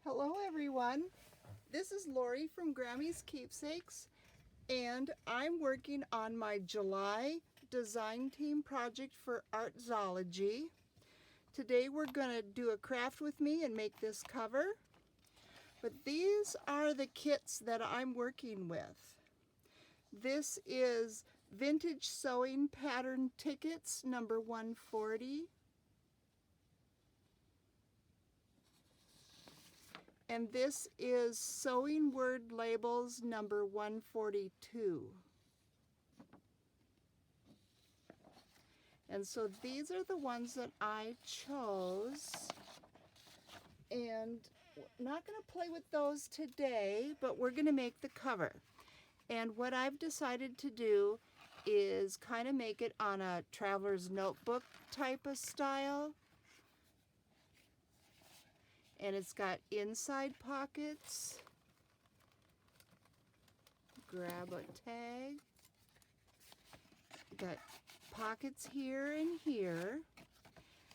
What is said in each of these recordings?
Hello everyone, this is Lori from Grammy's Keepsakes, and I'm working on my July design team project for Artzology. Today we're going to do a craft with me and make this cover, but these are the kits that I'm working with. This is Vintage Sewing Pattern Tickets number 140. And this is Sewing Word Labels number 142. And so these are the ones that I chose. And we're not going to play with those today, but we're going to make the cover. And what I've decided to do is kind of make it on a traveler's notebook type of style. And it's got inside pockets. Grab a tag. Got pockets here and here.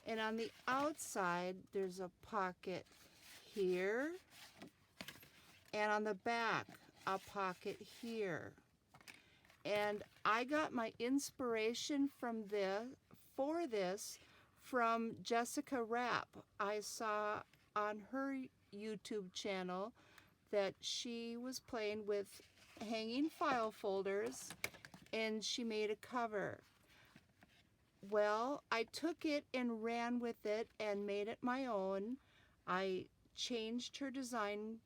And on the outside, there's a pocket here. And on the back, a pocket here. And I got my inspiration from for this from Jessica Rapp. I saw on her YouTube channel that she was playing with hanging file folders and she made a cover. Well, I took it and ran with it and made it my own. I changed her design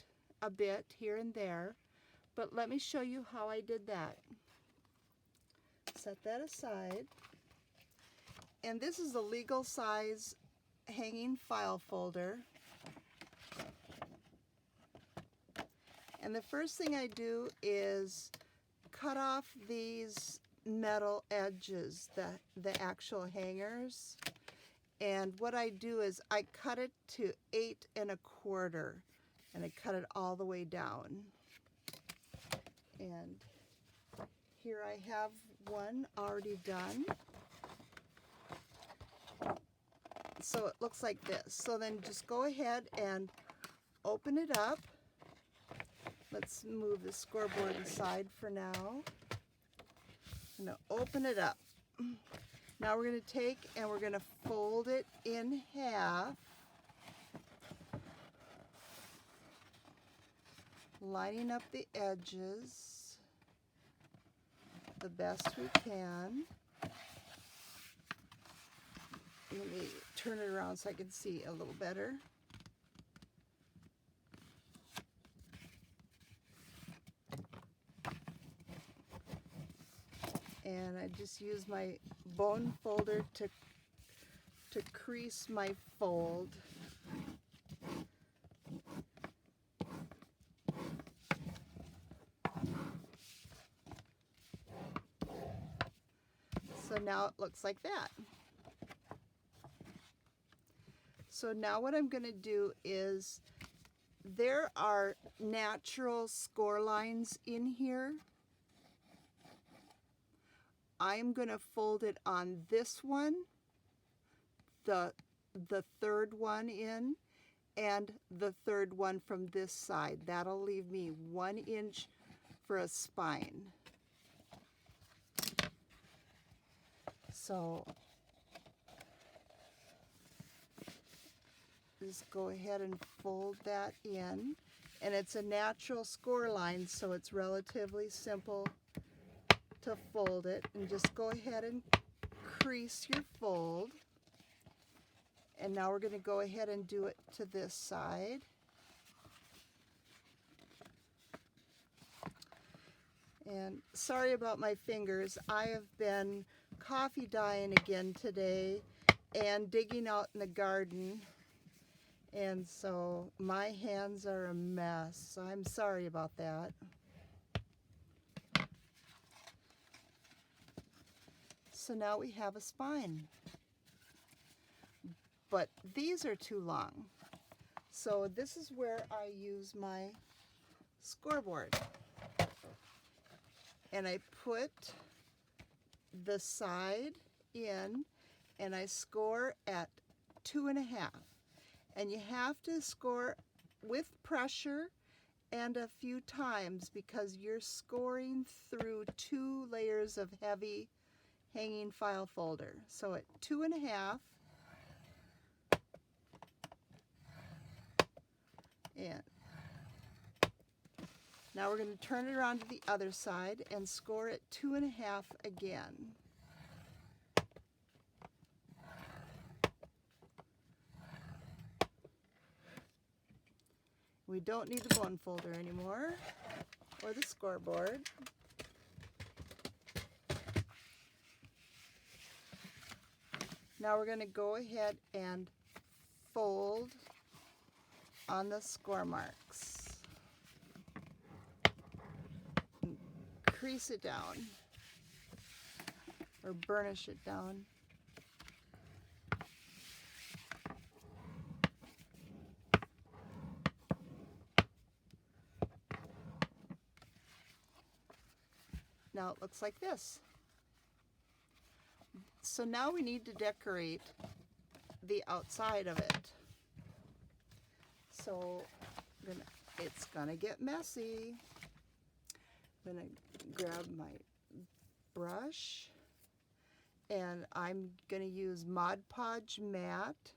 a bit here and there, but let me show you how I did that. Set that aside. And this is a legal size hanging file folder. And the first thing I do is cut off these metal edges, the actual hangers. And what I do is I cut it to 8 1/4, and I cut it all the way down. And here I have one already done. So it looks like this. So then just go ahead and open it up. Let's move the scoreboard aside for now. I'm going to open it up. Now we're going to take and we're going to fold it in half, lining up the edges the best we can. Let me turn it around so I can see a little better. And I just use my bone folder to crease my fold. So now it looks like that. So now what I'm going to do is, there are natural score lines in here. I'm going to fold it on this one, the third one in, and the third one from this side. That'll leave me 1 inch for a spine. So just go ahead and fold that in. And it's a natural score line, so it's relatively simple to fold it. And just go ahead and crease your fold. And now we're going to go ahead and do it to this side. And sorry about my fingers. I have been coffee dyeing again today and digging out in the garden. And so my hands are a mess. So I'm sorry about that. So now we have a spine. But these are too long. So this is where I use my scoreboard. And I put the side in and I score at 2 1/2. And you have to score with pressure and a few times because you're scoring through 2 layers of heavy hanging file folder. So at 2.5, and now we're going to turn it around to the other side and score at 2.5 again. We don't need the bone folder anymore, or the scoreboard. Now we're going to go ahead and fold on the score marks. And crease it down, or burnish it down. Now it looks like this. So now we need to decorate the outside of it. So it's gonna get messy. I'm gonna grab my brush, and I'm gonna use Mod Podge matte.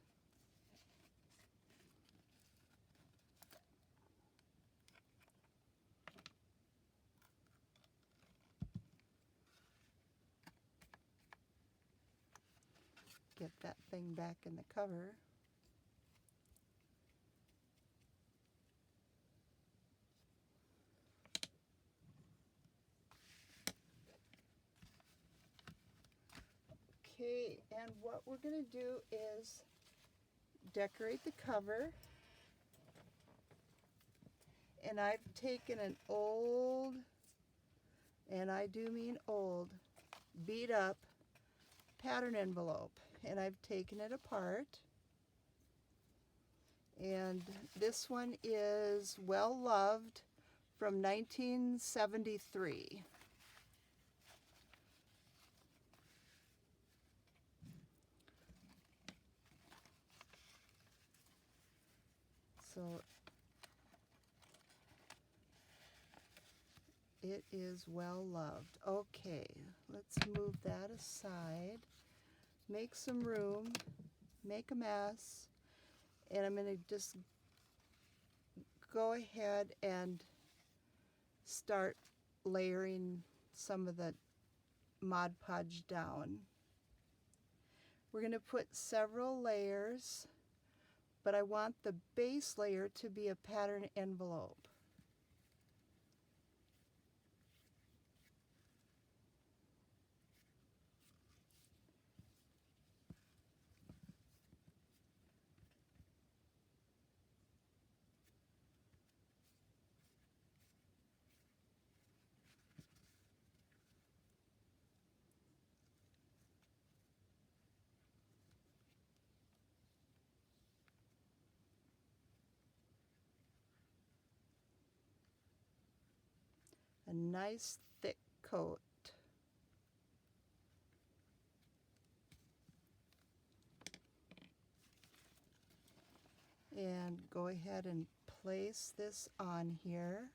Get that thing back in the cover. Okay, and what we're going to do is decorate the cover. And I've taken an old, and I do mean old, beat up pattern envelope, and I've taken it apart. And this one is Well Loved from 1973. So it is well loved. Okay, let's move that aside. Make some room, make a mess, and I'm going to just go ahead and start layering some of the Mod Podge down. We're going to put several layers, but I want the base layer to be a pattern envelope. A nice thick coat. And go ahead and place this on here.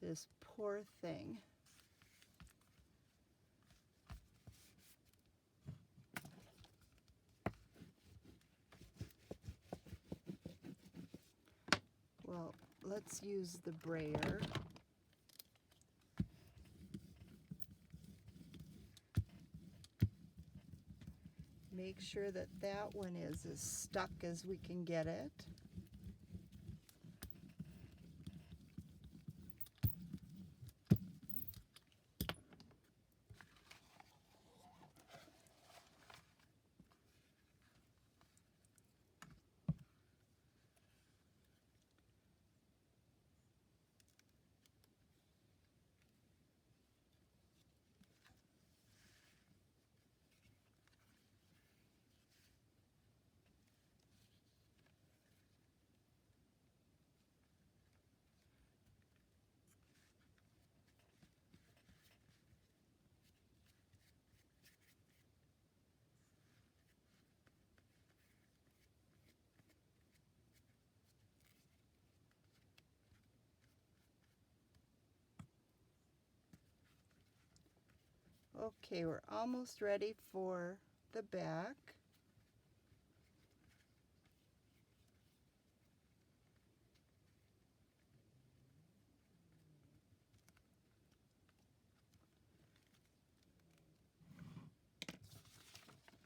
This poor thing. Well, let's use the brayer. Make sure that that one is as stuck as we can get it. Okay, we're almost ready for the back.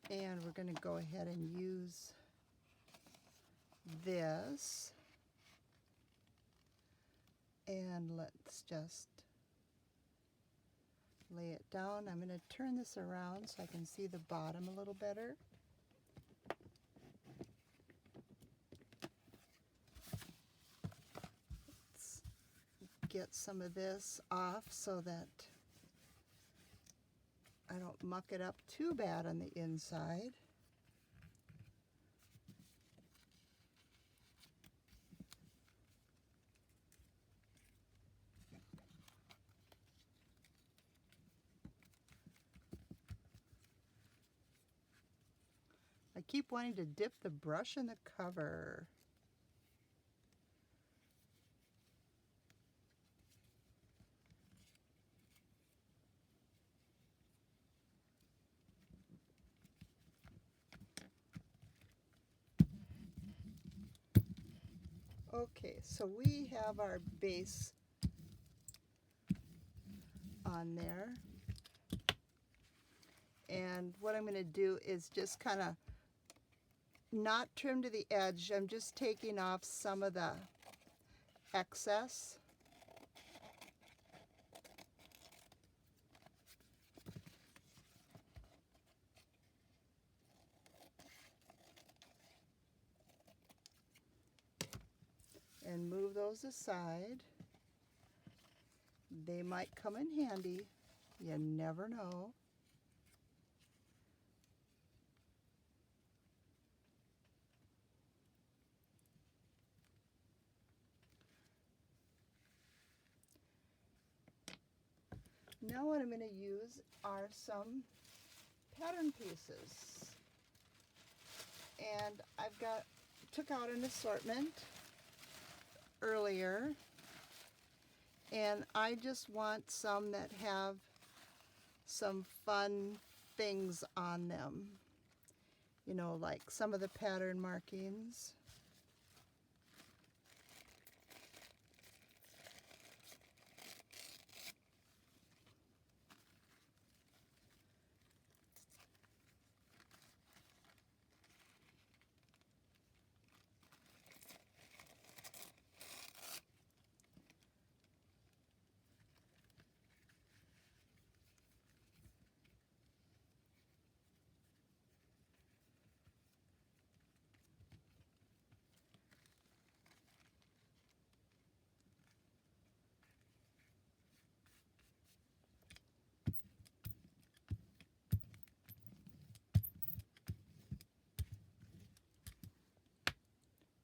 And we're going to go ahead and use this. And let's just lay it down. I'm going to turn this around so I can see the bottom a little better. Let's get some of this off so that I don't muck it up too bad on the inside. I keep wanting to dip the brush in the cover. Okay, so we have our base on there. And what I'm going to do is just kind of not trim to the edge. I'm just taking off some of the excess. And move those aside. They might come in handy. You never know. Now what I'm going to use are some pattern pieces. And took out an assortment earlier, and I just want some that have some fun things on them. You know, like some of the pattern markings.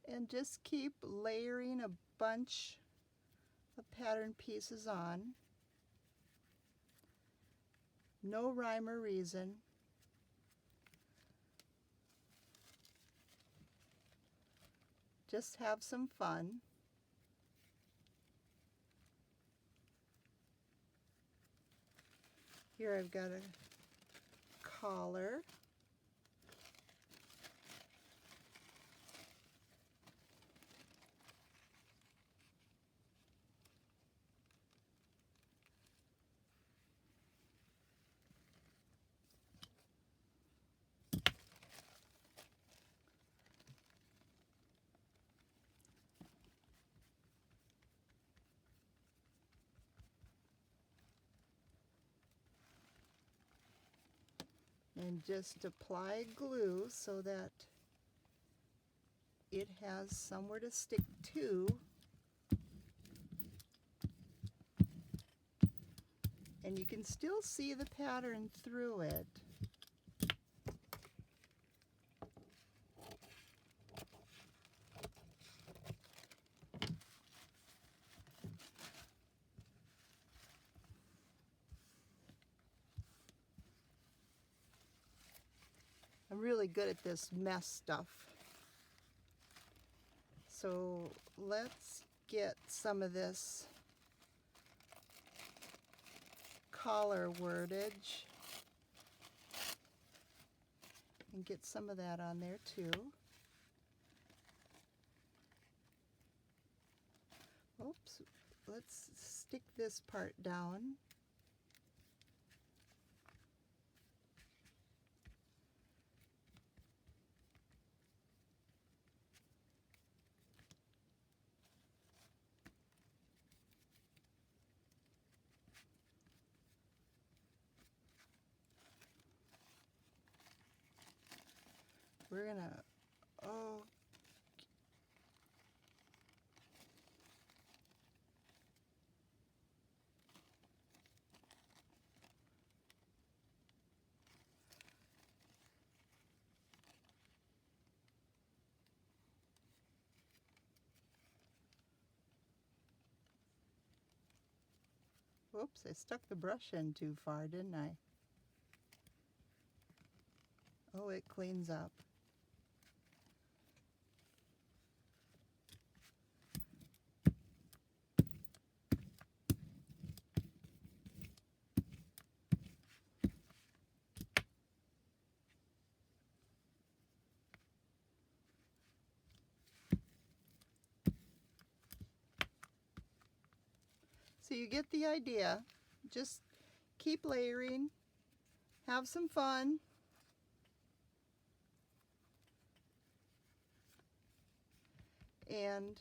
And just keep layering a bunch of pattern pieces on. No rhyme or reason. Just have some fun. Here I've got a collar. And just apply glue so that it has somewhere to stick to. And you can still see the pattern through it. I'm really good at this mess stuff. So let's get some of this collar wordage. and get some of that on there too. Oops, let's stick this part down. We're gonna, oh, whoops, I stuck the brush in too far, didn't I? Oh, it cleans up. So you get the idea. Just keep layering, have some fun. And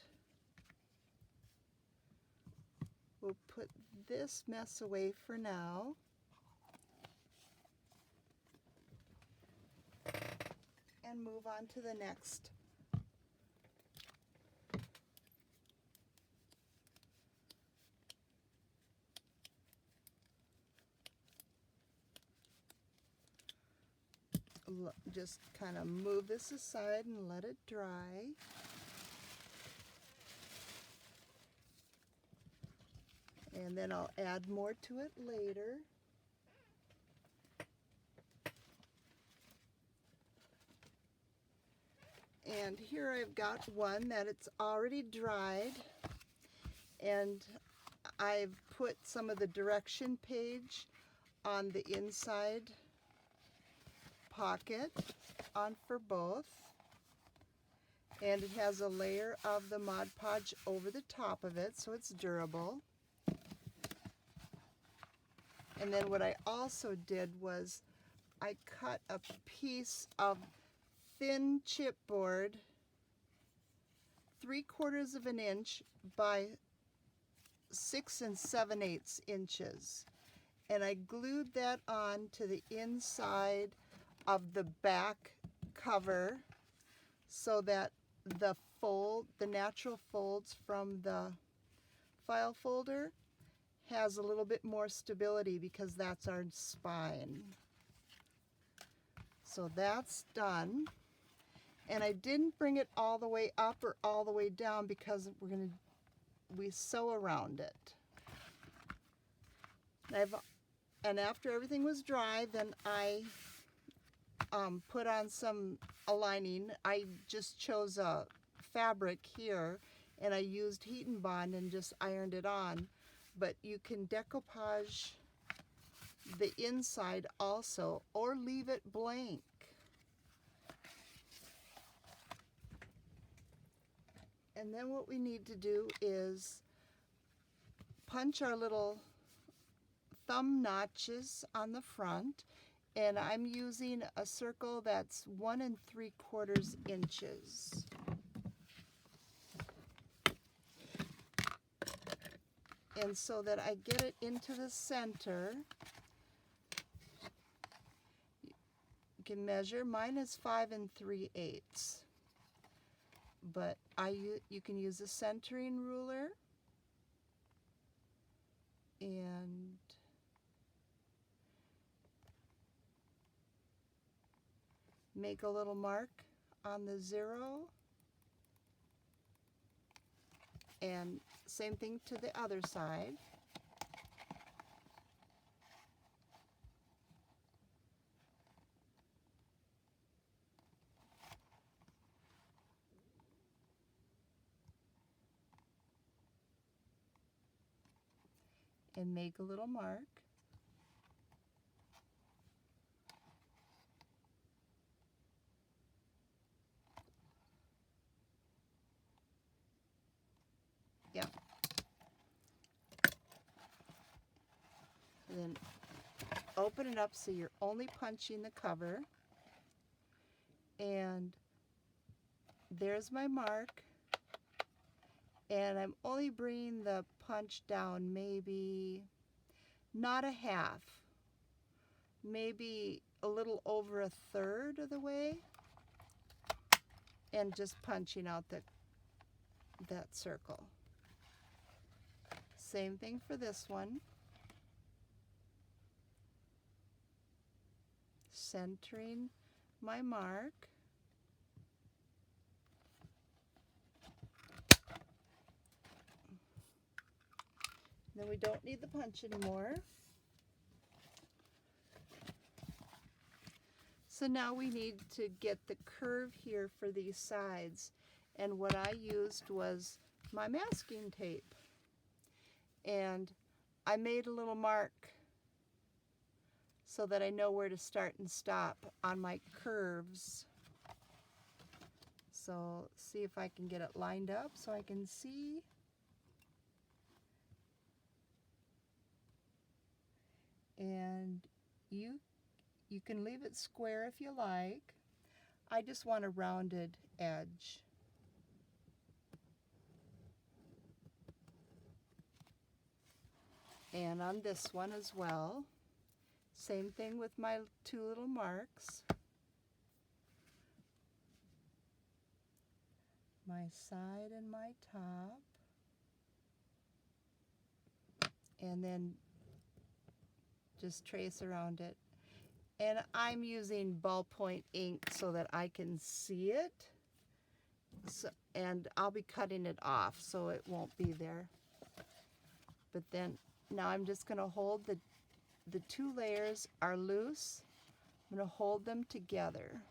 we'll put this mess away for now. And move on to the next. Just kind of move this aside and let it dry. And then I'll add more to it later. And here I've got one that it's already dried, and I've put some of the direction page on the inside pocket on for both, and it has a layer of the Mod Podge over the top of it, so it's durable. And then what I also did was I cut a piece of thin chipboard 3/4 of an inch by 6 7/8 inches, and I glued that on to the inside of the back cover so that the natural folds from the file folder has a little bit more stability because that's our spine. So that's done. And I didn't bring it all the way up or all the way down because we sew around it. And after everything was dry, then I put on some aligning. I just chose a fabric here, and I used heat and bond and just ironed it on. But you can decoupage the inside also, or leave it blank. And then what we need to do is punch our little thumb notches on the front, and I'm using a circle that's 1 3/4 inches. And so that I get it into the center, you can measure. Mine is 5 3/8. But you can use a centering ruler and make a little mark on the 0, and same thing to the other side. And make a little mark. Then open it up so you're only punching the cover. And there's my mark. And I'm only bringing the punch down maybe not a half, maybe a little over a third of the way, and just punching out that circle. Same thing for this one. Centering my mark. Then we don't need the punch anymore. So now we need to get the curve here for these sides. And what I used was my masking tape. And I made a little mark so that I know where to start and stop on my curves. So see if I can get it lined up so I can see. And you can leave it square if you like. I just want a rounded edge. And on this one as well, same thing with my two little marks. My side and my top. And then just trace around it. And I'm using ballpoint ink so that I can see it. So, and I'll be cutting it off so it won't be there. But then now I'm just going to hold the two layers are loose. I'm going to hold them together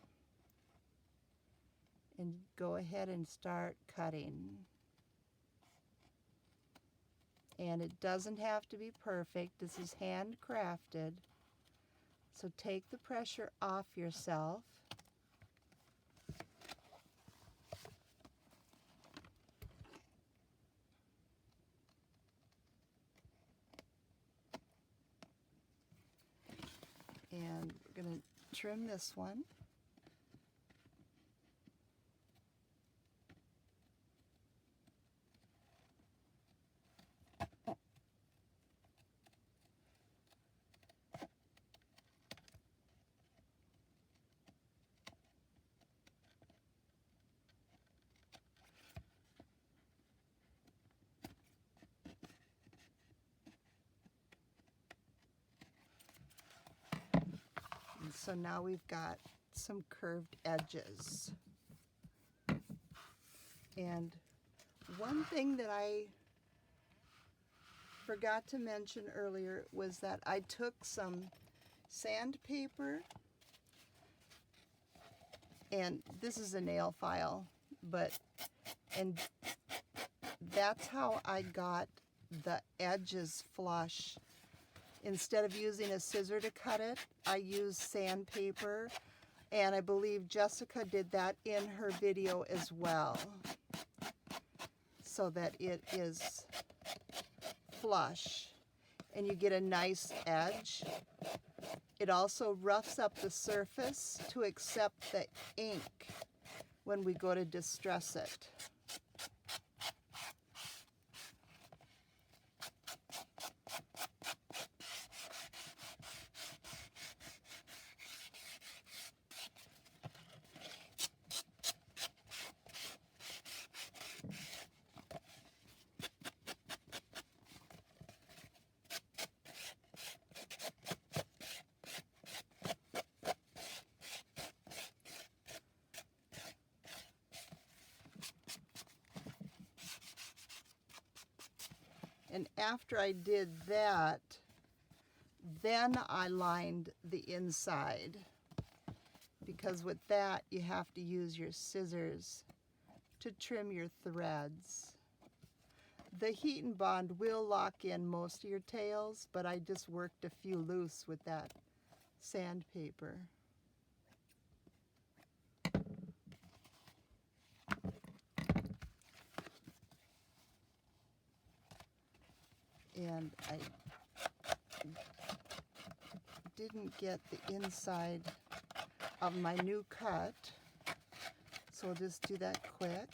and go ahead and start cutting. And it doesn't have to be perfect. This is handcrafted. So take the pressure off yourself. And we're going to trim this one. So now we've got some curved edges. And one thing that I forgot to mention earlier was that I took some sandpaper, and this is a nail file, and that's how I got the edges flush. Instead of using a scissor to cut it, I used sandpaper, and I believe Jessica did that in her video as well, so that it is flush and you get a nice edge. It also roughs up the surface to accept the ink when we go to distress it. And after I did that, then I lined the inside, because with that you have to use your scissors to trim your threads. The heat and bond will lock in most of your tails, but I just worked a few loose with that sandpaper. And I didn't get the inside of my new cut. So we'll just do that quick.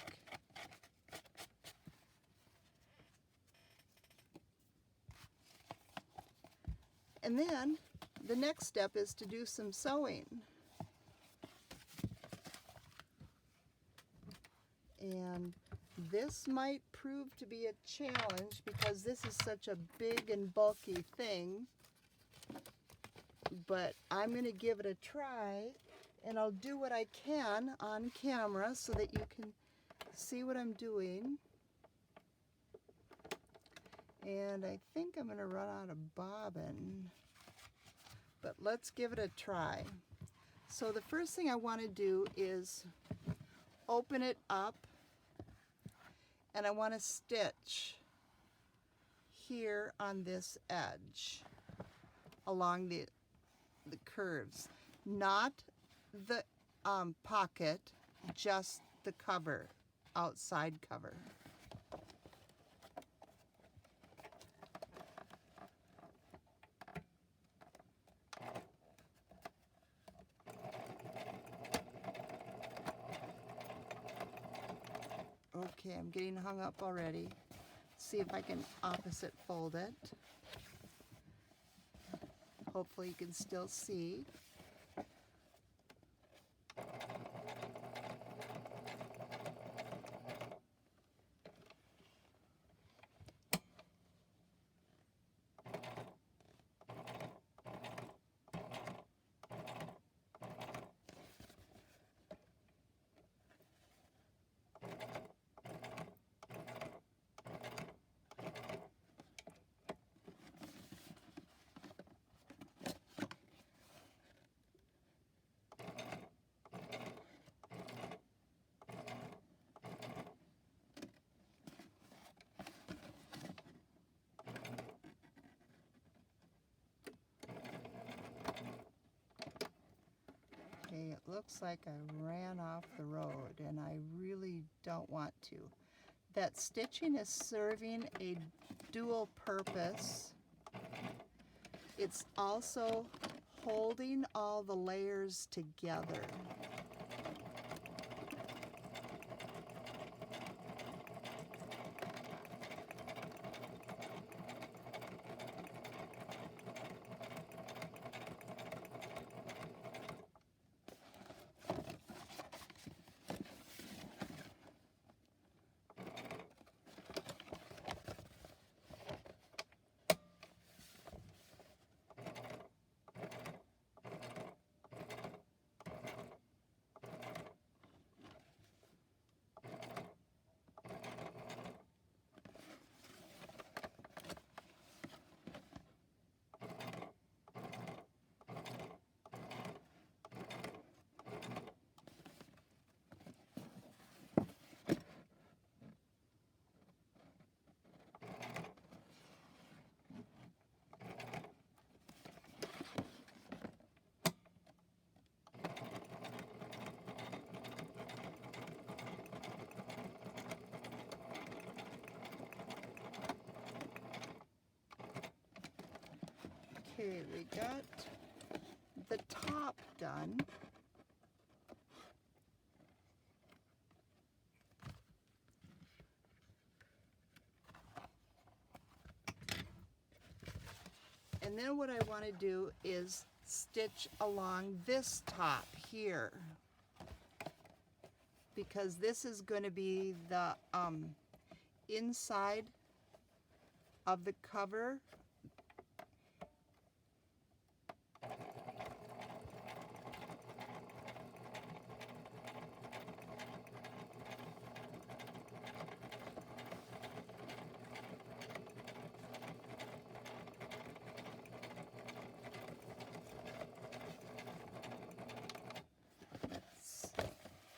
And then the next step is to do some sewing. And this might prove to be a challenge because this is such a big and bulky thing. But I'm going to give it a try, and I'll do what I can on camera so that you can see what I'm doing. And I think I'm going to run out of bobbin, but let's give it a try. So the first thing I want to do is open it up, and I want to stitch here on this edge along the curves, not the pocket, just the cover, outside cover. Okay, I'm getting hung up already. See if I can opposite fold it. Hopefully you can still see. Okay, it looks like I ran off the road, and I really don't want to. That stitching is serving a dual purpose. It's also holding all the layers together. Okay, we got the top done. And then what I want to do is stitch along this top here, because this is going to be the inside of the cover.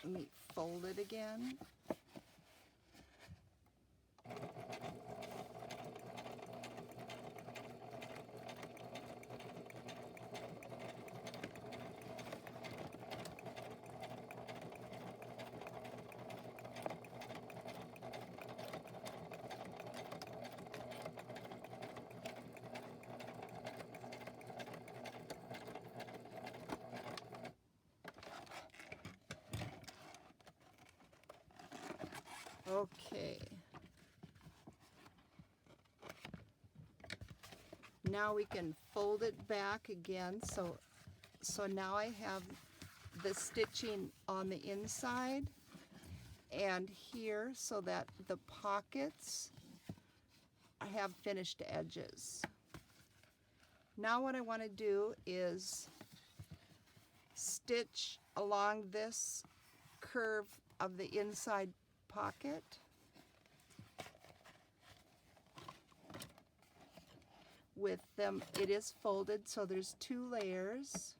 Let me fold it again. Okay. Now we can fold it back again. So now I have the stitching on the inside and here so that the pockets have finished edges. Now what I want to do is stitch along this curve of the inside pocket. With them, it is folded, so there's 2 layers.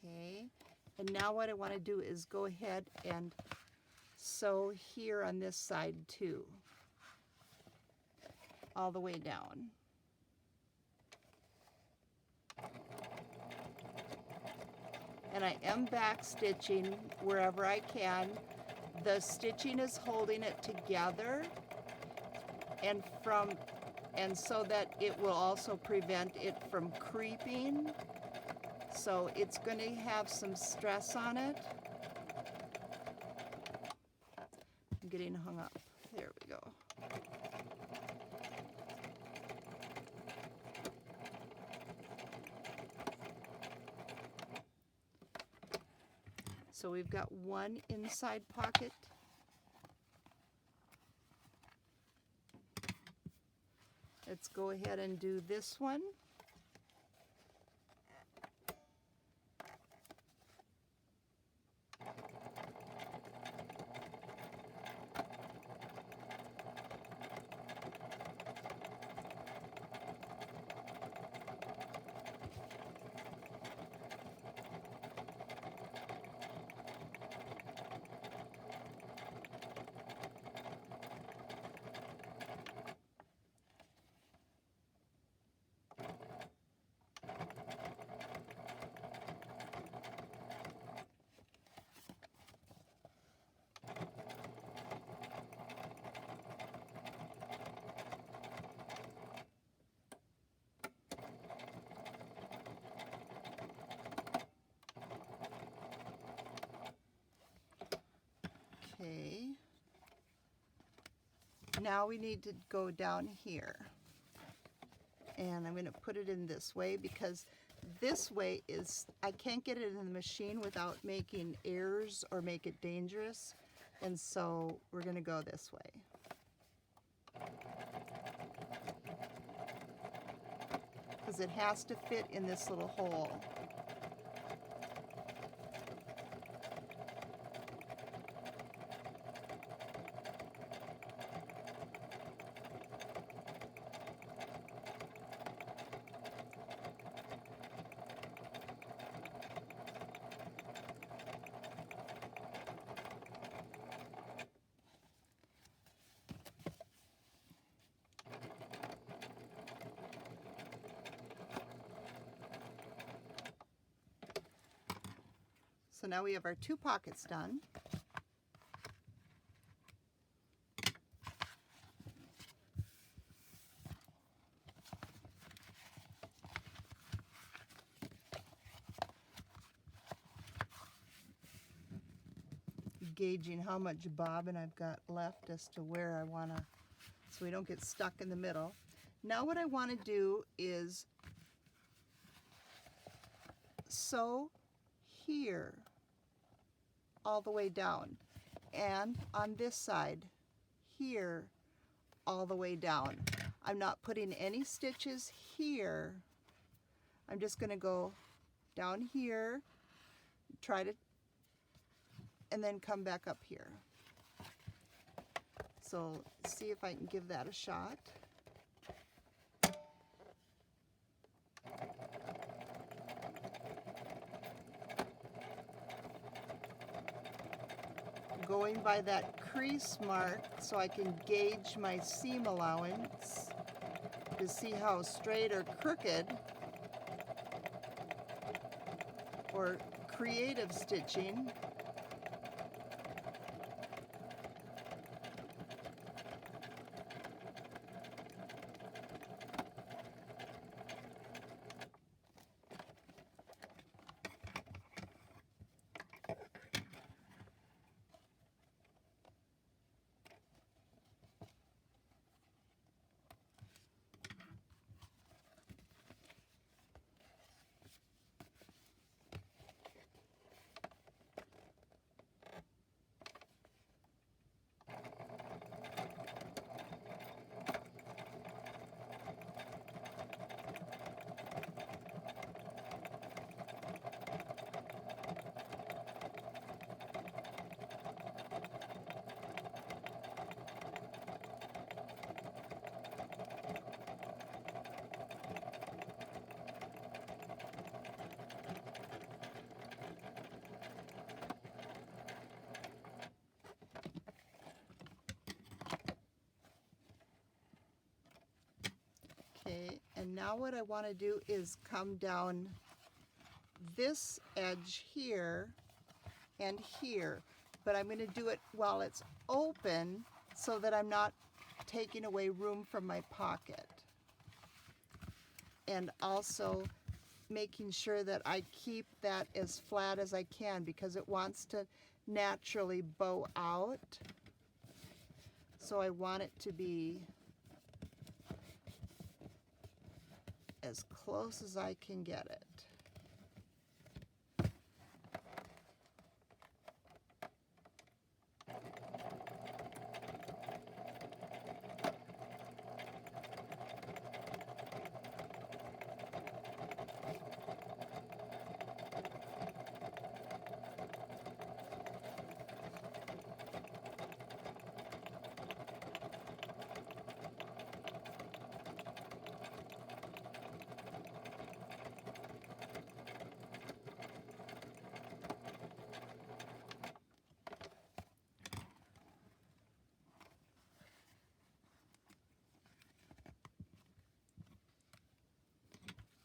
Okay, and now what I want to do is go ahead and sew here on this side too, all the way down. And I am back stitching wherever I can. The stitching is holding it together and so that it will also prevent it from creeping. So it's going to have some stress on it. I'm getting hung up. There we go. So we've got one inside pocket. Let's go ahead and do this one. Okay. Now we need to go down here. And I'm going to put it in this way because this way I can't get it in the machine without making errors or make it dangerous. And so we're going to go this way. Because it has to fit in this little hole. So now we have our 2 pockets done. Gauging how much bobbin I've got left as to where I want to, so we don't get stuck in the middle. Now what I want to do is sew here all the way down, and on this side here all the way down. I'm not putting any stitches here. I'm just going to go down here, try to and then come back up here. So see if I can give that a shot. Going by that crease mark so I can gauge my seam allowance to see how straight or crooked or creative stitching. Okay, and now what I want to do is come down this edge here and here, but I'm going to do it while it's open so that I'm not taking away room from my pocket. And also making sure that I keep that as flat as I can because it wants to naturally bow out. So I want it to be as close as I can get it.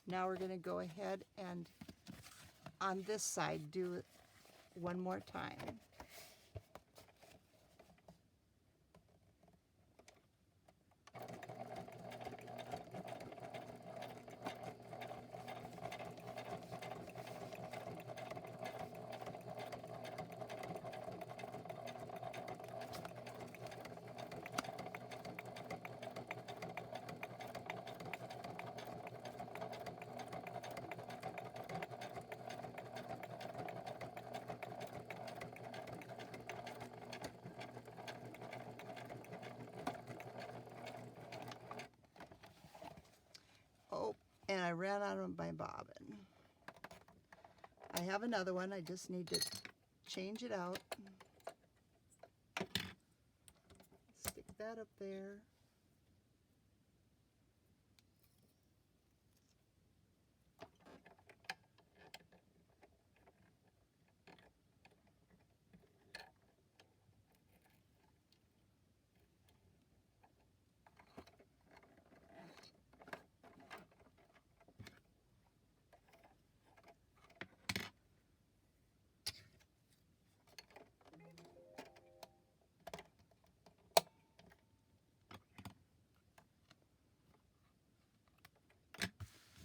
Now we're going to go ahead and on this side do it one more time. Oh, and I ran out of my bobbin. I have another one, I just need to change it out. Stick that up there.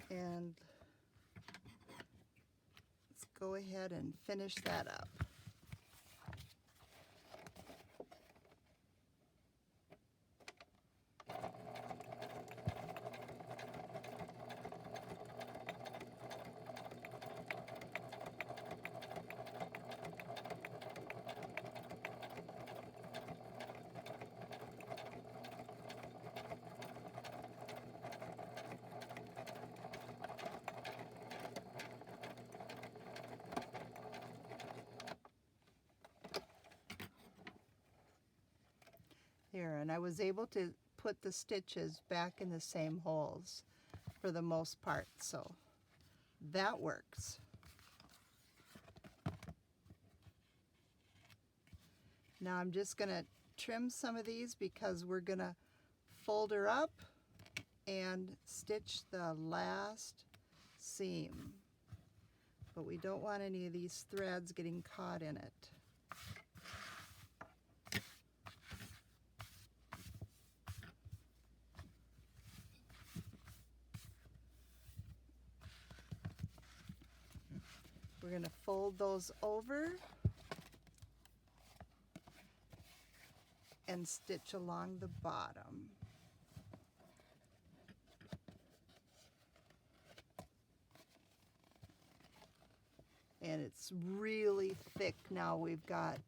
And let's go ahead and finish that up. and I was able to put the stitches back in the same holes for the most part, so that works. Now I'm just going to trim some of these because we're going to fold her up and stitch the last seam. But we don't want any of these threads getting caught in it. We're going to fold those over and stitch along the bottom. And it's really thick now. We've got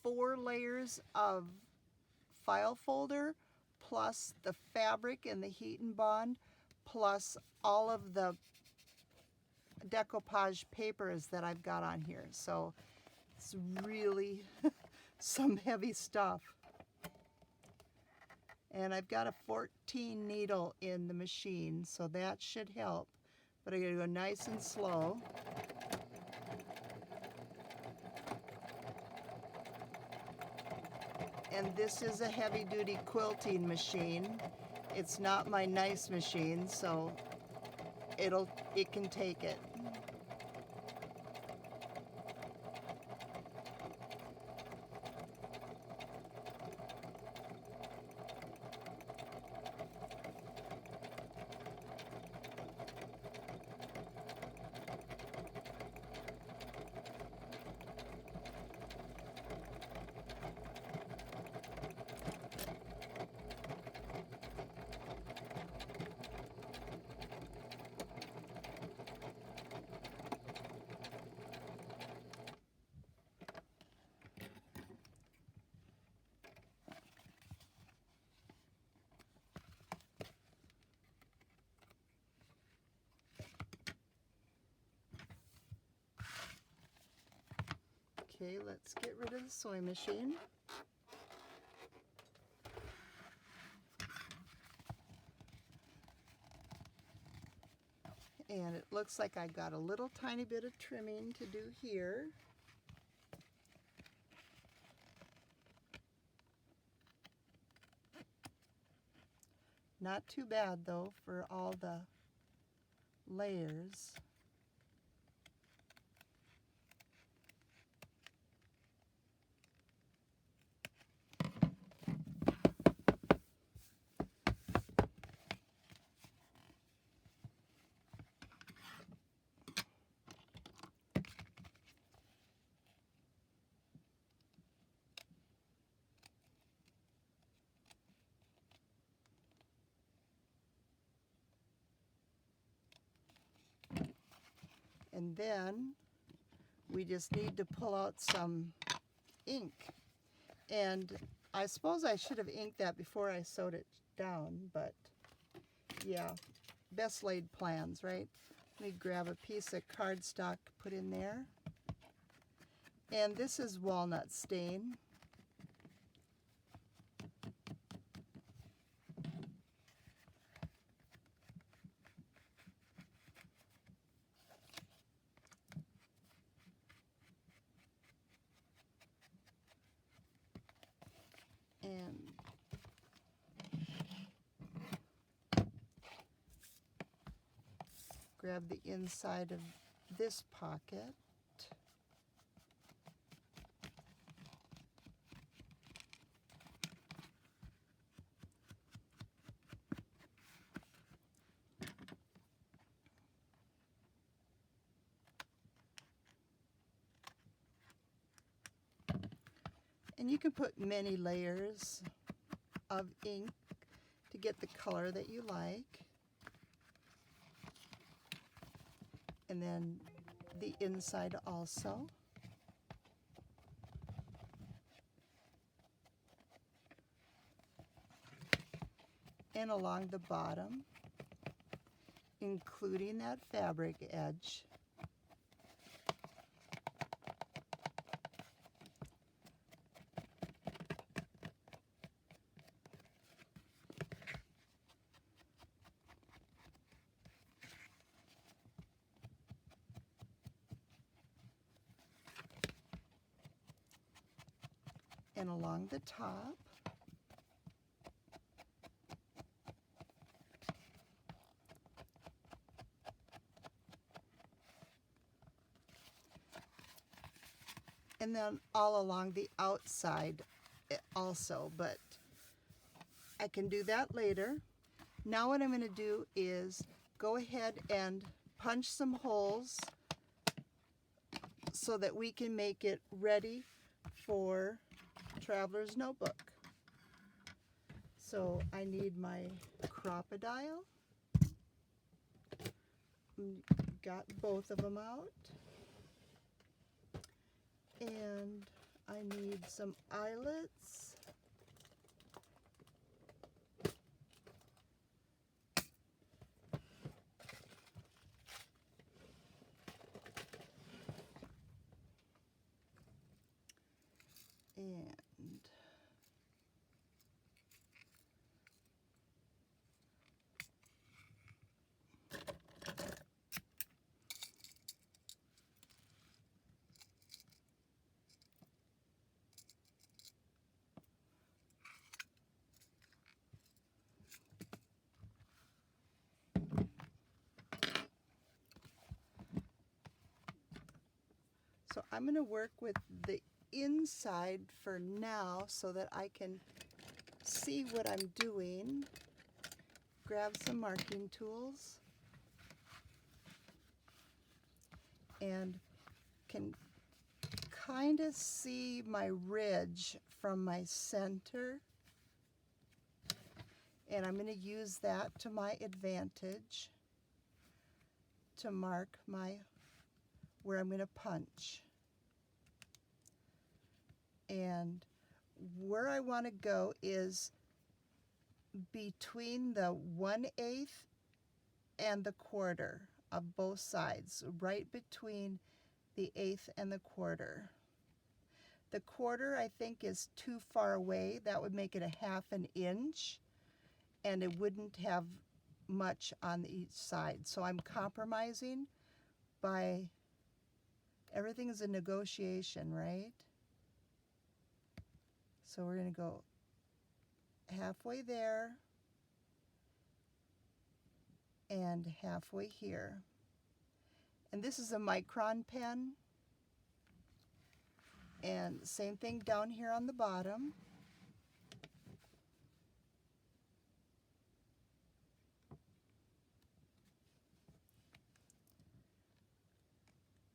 4 layers of file folder, plus the fabric and the heat and bond, plus all of the decoupage papers that I've got on here. So it's really some heavy stuff. And I've got a 14 needle in the machine, so that should help. But I gotta go nice and slow. And this is a heavy-duty quilting machine. It's not my nice machine, so it can take it. Okay, let's get rid of the sewing machine. And it looks like I got a little tiny bit of trimming to do here. Not too bad though for all the layers. And then we just need to pull out some ink. And I suppose I should have inked that before I sewed it down, but yeah, best laid plans, right? Let me grab a piece of cardstock, put in there. And this is walnut stain. And grab the inside of this pocket. And you can put many layers of ink to get the color that you like. And then the inside also. And along the bottom, including that fabric edge. and along the top. And then all along the outside also, but I can do that later. Now what I'm going to do is go ahead and punch some holes so that we can make it ready for Traveler's Notebook. So I need my crocodile. Got both of them out. And I need some eyelets. And so I'm going to work with the inside for now so that I can see what I'm doing. Grab some marking tools and can kind of see my ridge from my center, and I'm going to use that to my advantage to mark where I'm going to punch. And where I want to go is between the 1/8 and the 1/4 of both sides, right between the 1/8 and the 1/4. The 1/4 I think is too far away. That would make it a 1/2 inch, and it wouldn't have much on each side. So I'm compromising by, everything is a negotiation, right? So we're going to go halfway there and halfway here. And this is a micron pen. And same thing down here on the bottom.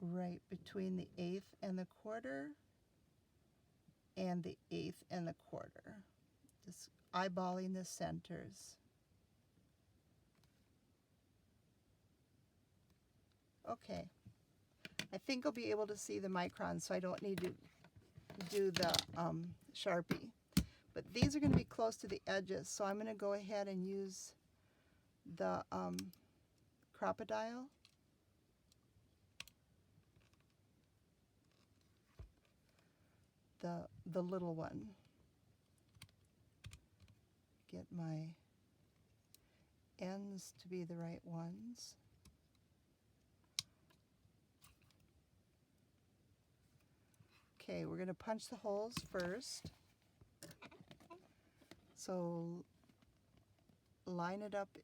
Right between the 1/8 and the 1/4 and the 1/8 and the 1/4. Just eyeballing the centers. Okay. I think I'll be able to see the microns, so I don't need to do the Sharpie. But these are going to be close to the edges, so I'm going to go ahead and use the crocodile. The little one. Get my ends to be the right ones. Okay, we're going to punch the holes first. So line it up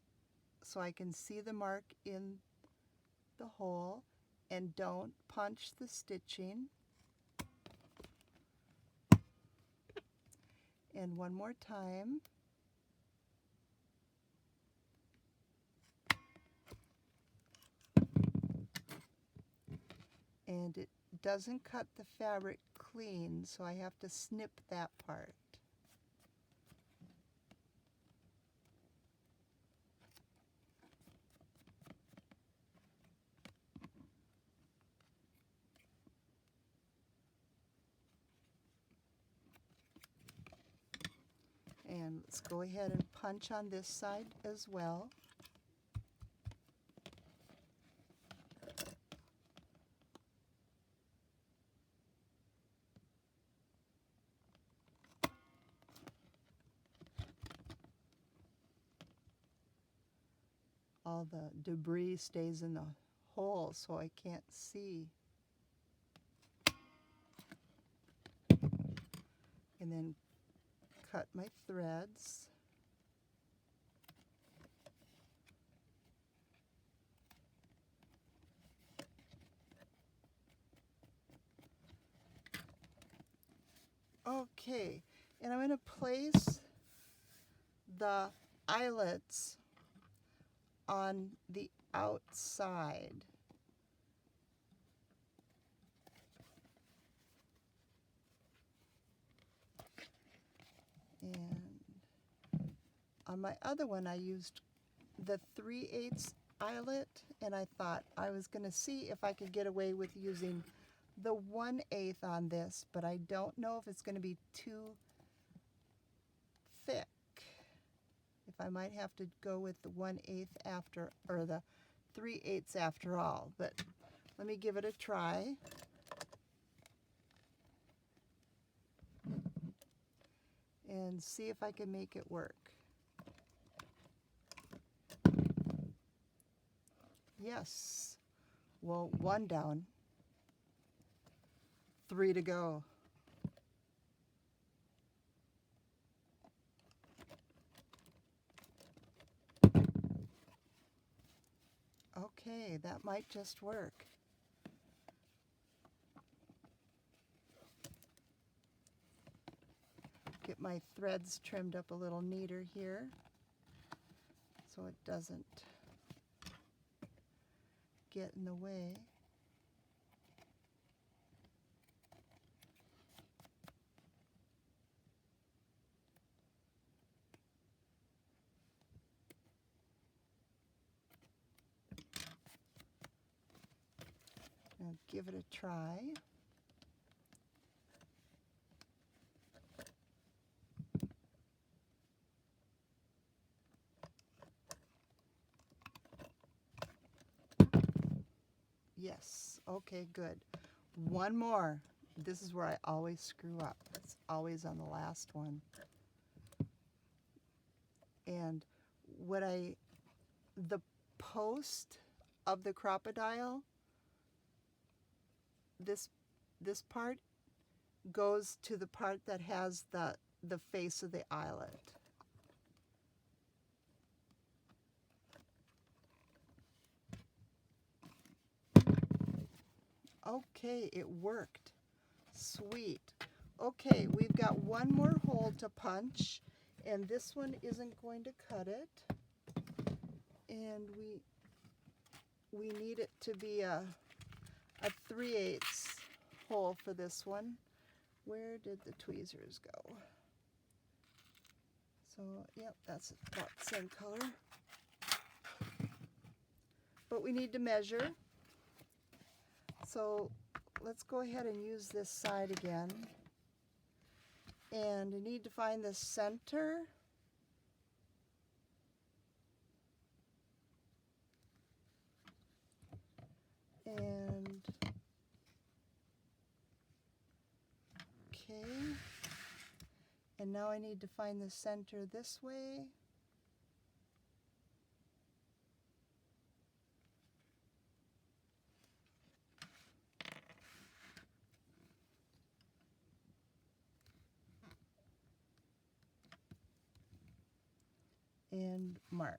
so I can see the mark in the hole, and don't punch the stitching. And one more time. And it doesn't cut the fabric clean, so I have to snip that part. And let's go ahead and punch on this side as well. All the debris stays in the hole, so I can't see. and then cut my threads. Okay, and I'm going to place the eyelets on the outside. And on my other one, I used the 3/8 eyelet, and I thought I was going to see if I could get away with using the 1/8 on this, but I don't know if it's going to be too thick. If I might have to go with the 1/8 after, or the 3/8 after all, but let me give it a try. And see if I can make it work. Yes. Well, 1 down. 3 to go. Okay, that might just work. Get my threads trimmed up a little neater here so it doesn't get in the way. Now give it a try. Yes, okay, good. One more. This is where I always screw up. It's always on the last one. And the post of the crocodile, this part goes to the part that has the face of the eyelet. Okay, it worked. Sweet. Okay, we've got one more hole to punch, and this one isn't going to cut it. And we need it to be a 3/8 hole for this one. Where did the tweezers go? So, yep, that's about the same color. But we need to measure. So let's go ahead and use this side again. And I need to find the center. And okay. And now I need to find the center this way. And mark.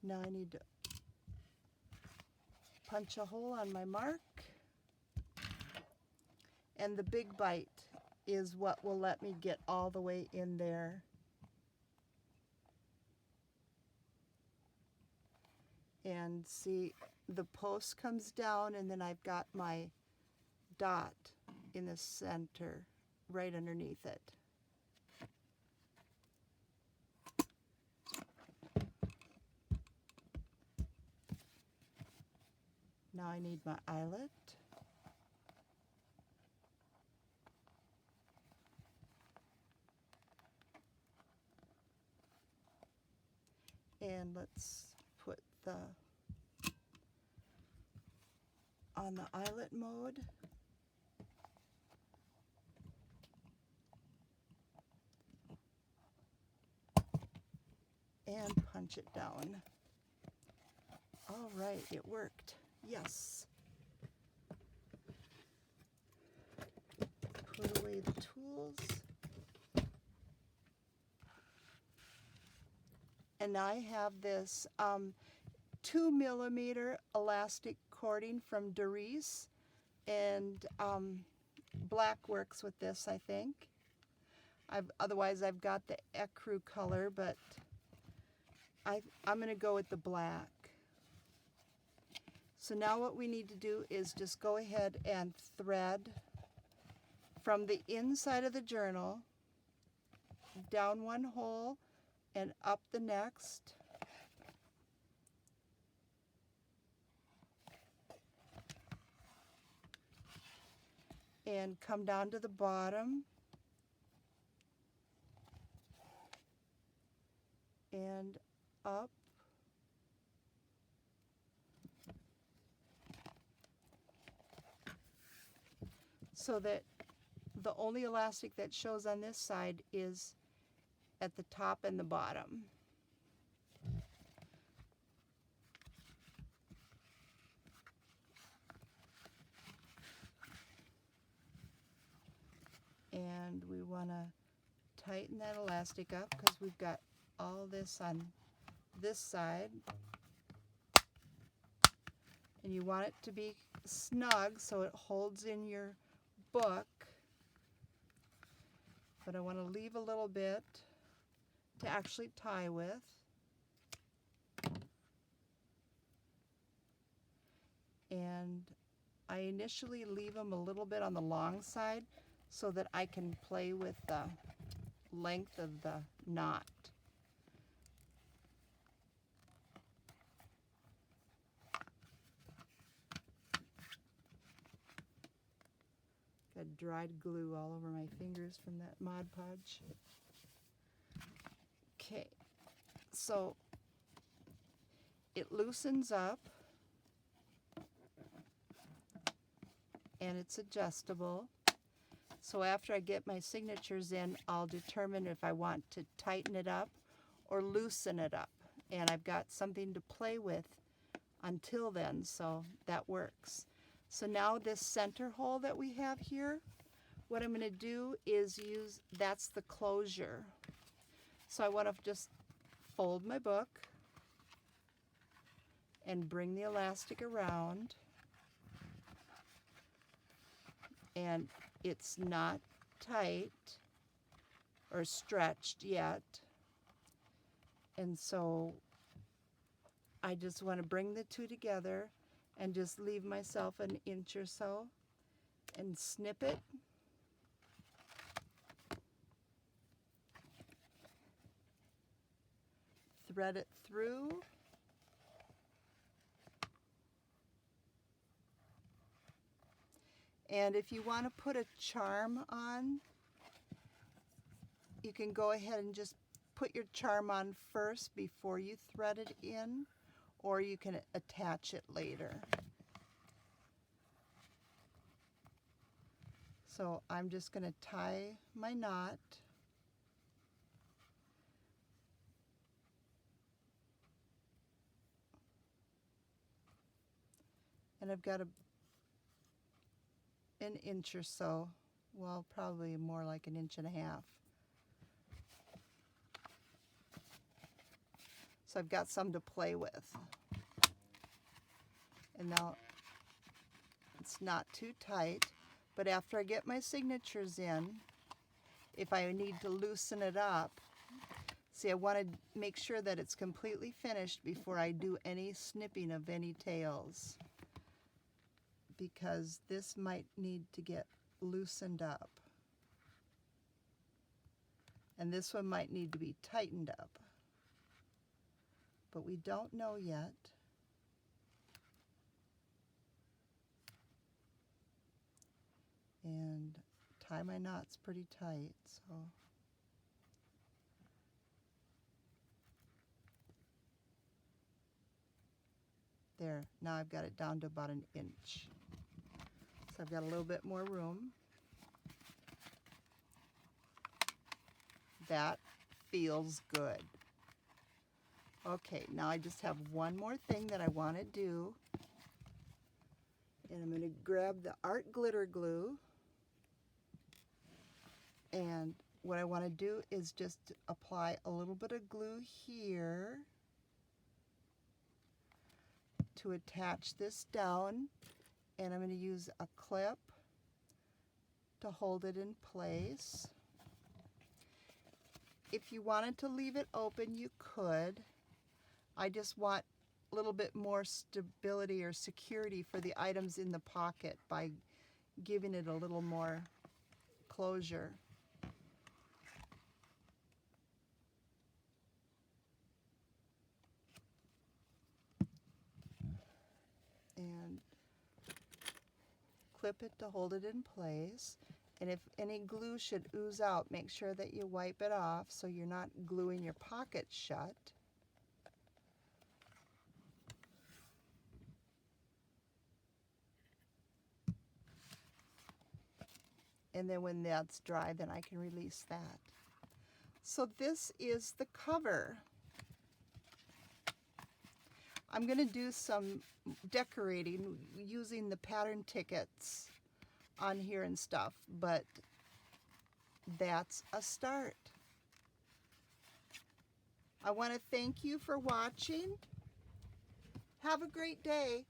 Now I need to punch a hole on my mark. And the big bite is what will let me get all the way in there. And see, the post comes down, and then I've got my dot in the center right underneath it. Now I need my eyelet. And let's put on the eyelet mode. And punch it down. All right, it worked. Yes. Put away the tools. And I have this 2mm elastic cording from Doris, and black works with this, I think. Otherwise I've got the ecru color, but I'm going to go with the black. So now what we need to do is just go ahead and thread from the inside of the journal down one hole and up the next. And come down to the bottom and up. So that the only elastic that shows on this side is at the top and the bottom. And we want to tighten that elastic up because we've got all this on this side. And you want it to be snug so it holds in your book. But I want to leave a little bit to actually tie with. And I initially leave them a little bit on the long side so that I can play with the length of the knot. Got dried glue all over my fingers from that Mod Podge. Okay, so it loosens up and it's adjustable. So after I get my signatures in, I'll determine if I want to tighten it up or loosen it up. And I've got something to play with until then, so that works. So now this center hole that we have here, what I'm going to do is that's the closure. So I want to just fold my book and bring the elastic around. And it's not tight or stretched yet. And so I just want to bring the two together and just leave myself an inch or so and snip it. Thread it through. And if you want to put a charm on, you can go ahead and just put your charm on first before you thread it in, or you can attach it later. So I'm just going to tie my knot. And I've got an inch or so, well, probably more like an inch and a half. So I've got some to play with. And now it's not too tight, but after I get my signatures in, if I need to loosen it up, see, I want to make sure that it's completely finished before I do any snipping of any tails, because this might need to get loosened up. And this one might need to be tightened up. But we don't know yet. And tie my knots pretty tight, so. There, now I've got it down to about an inch. So I've got a little bit more room. That feels good. Okay, now I just have one more thing that I want to do. And I'm going to grab the art glitter glue. And what I want to do is just apply a little bit of glue here to attach this down. And I'm going to use a clip to hold it in place. If you wanted to leave it open, you could. I just want a little bit more stability or security for the items in the pocket by giving it a little more closure. And clip it to hold it in place. And if any glue should ooze out, make sure that you wipe it off so you're not gluing your pocket shut. And then when that's dry, then I can release that. So this is the cover. I'm going to do some decorating using the pattern tickets on here and stuff, but that's a start. I want to thank you for watching. Have a great day.